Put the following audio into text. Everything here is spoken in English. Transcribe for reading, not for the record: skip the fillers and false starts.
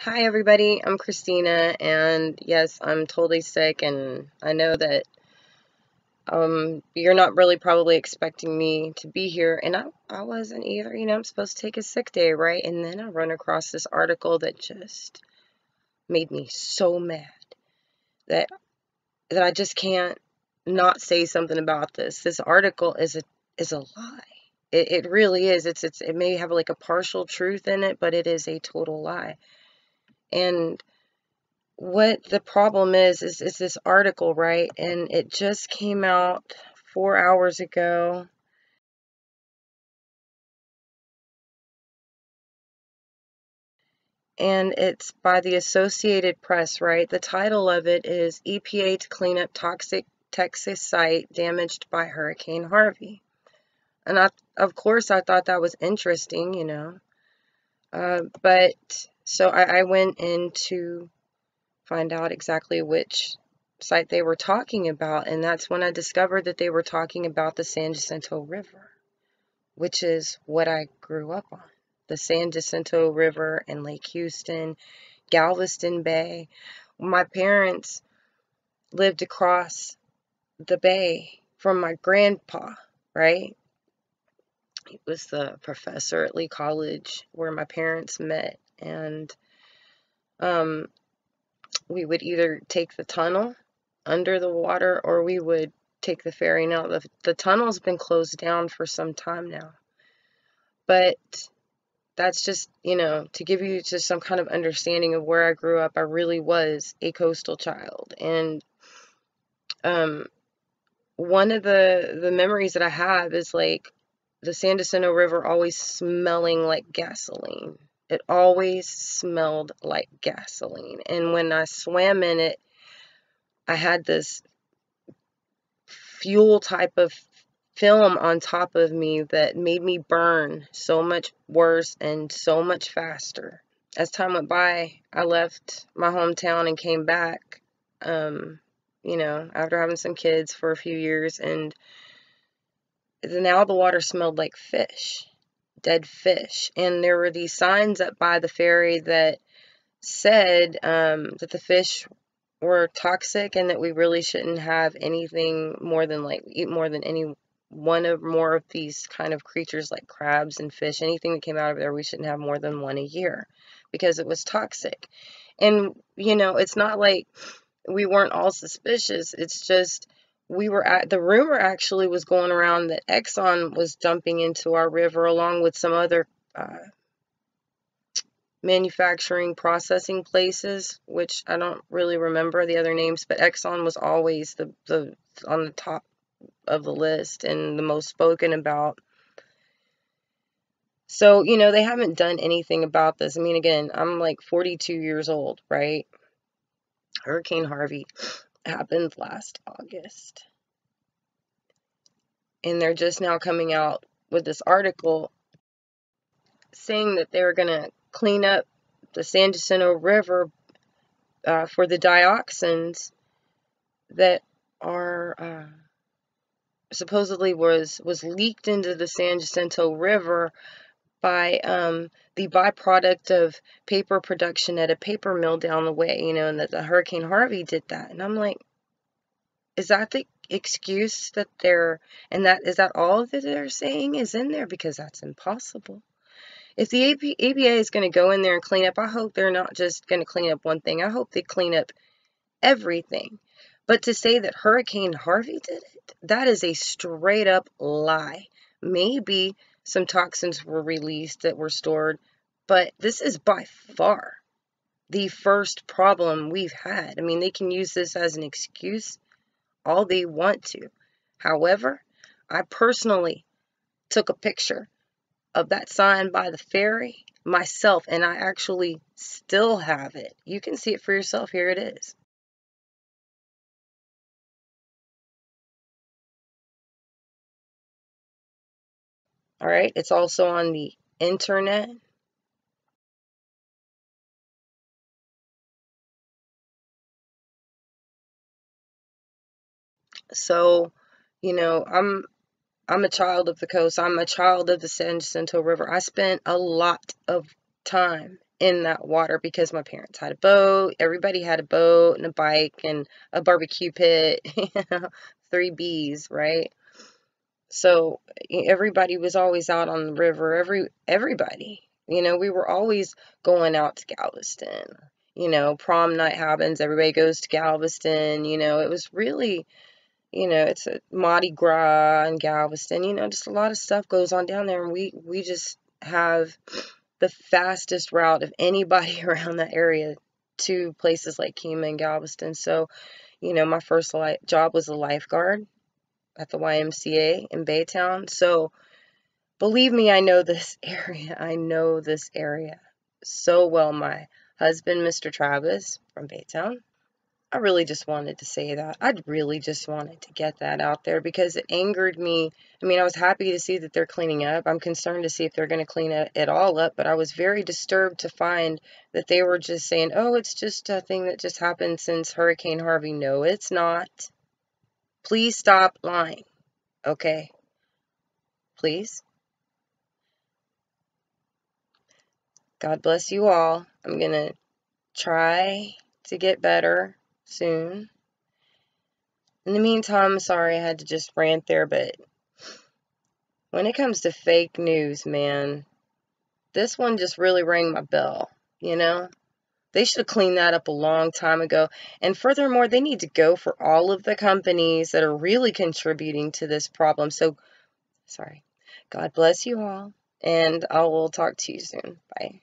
Hi everybody, I'm Christina, and yes, I'm totally sick, and I know that you're not really probably expecting me to be here, and I wasn't either. I'm supposed to take a sick day, right? And then I run across this article that just made me so mad that I just can't not say something about this. This article is a lie. It really is. It may have like a partial truth in it, but it is a total lie. And what the problem is this article, right? And it just came out 4 hours ago. And it's by the Associated Press, right? The title of it is EPA to clean up toxic Texas site damaged by Hurricane Harvey. And of course, I thought that was interesting. But so I went in to find out exactly which site they were talking about, and that's when I discovered that they were talking about the San Jacinto River, which is what I grew up on. The San Jacinto River and Lake Houston, Galveston Bay. My parents lived across the bay from my grandpa, right? He was the professor at Lee College where my parents met, and we would either take the tunnel under the water or we would take the ferry. Now, the tunnel's been closed down for some time now, but that's just, to give you just some kind of understanding of where I grew up. I really was a coastal child, and one of the memories that I have is like the San Jacinto River always smelling like gasoline. It always smelled like gasoline, and when I swam in it, I had this fuel type of film on top of me that made me burn so much worse and so much faster. As time went by, I left my hometown and came back, after having some kids for a few years, and now the water smelled like fish, dead fish. And there were these signs up by the ferry that said that the fish were toxic and that we really shouldn't have anything more than eat more than any one or more of these kind of creatures like crabs and fish. Anything that came out of there, we shouldn't have more than one a year because it was toxic. And, it's not like we weren't all suspicious. It's just the rumor actually was going around that Exxon was dumping into our river along with some other manufacturing processing places, which I don't really remember the other names, but Exxon was always the on the top of the list and the most spoken about. So, they haven't done anything about this. I mean, again, I'm like 42 years old, right? Hurricane Harvey happened last August. And they're just now coming out with this article saying that they were going to clean up the San Jacinto River for the dioxins that are supposedly was leaked into the San Jacinto River by the byproduct of paper production at a paper mill down the way, and that the Hurricane Harvey did that. And I'm like, is that the excuse that is that all that they're saying is in there? Because that's impossible. If the EPA is going to go in there and clean up, I hope they're not just going to clean up one thing. I hope they clean up everything. But to say that Hurricane Harvey did it, that is a straight up lie. Maybe some toxins were released that were stored, but this is by far the first problem we've had. I mean, they can use this as an excuse all they want to. However, I personally took a picture of that sign by the ferry myself, and I actually still have it. You can see it for yourself. Here it is. All right, it's also on the internet. So, I'm a child of the coast. I'm a child of the San Jacinto River. I spent a lot of time in that water because my parents had a boat. Everybody had a boat and a bike and a barbecue pit, 3 Bs, right? So everybody was always out on the river. Everybody, we were always going out to Galveston. Prom night happens, everybody goes to Galveston. It was really, it's a Mardi Gras in Galveston. Just a lot of stuff goes on down there, and we just have the fastest route of anybody around that area to places like Kemah and Galveston. So, my first job was a lifeguard at the YMCA in Baytown. So, believe me, I know this area. I know this area so well. My husband, Mr. Travis from Baytown. I really just wanted to say that. I really just wanted to get that out there because it angered me. I mean, I was happy to see that they're cleaning up. I'm concerned to see if they're going to clean it all up, but I was very disturbed to find that they were just saying, oh, it's just a thing that just happened since Hurricane Harvey. No, it's not. Please stop lying, okay? Please. God bless you all. I'm going to try to get better soon. In the meantime, sorry I had to just rant there, but when it comes to fake news, man, this one just really rang my bell, They should have cleaned that up a long time ago. And furthermore, they need to go for all of the companies that are really contributing to this problem. So, sorry. God bless you all, and I will talk to you soon. Bye.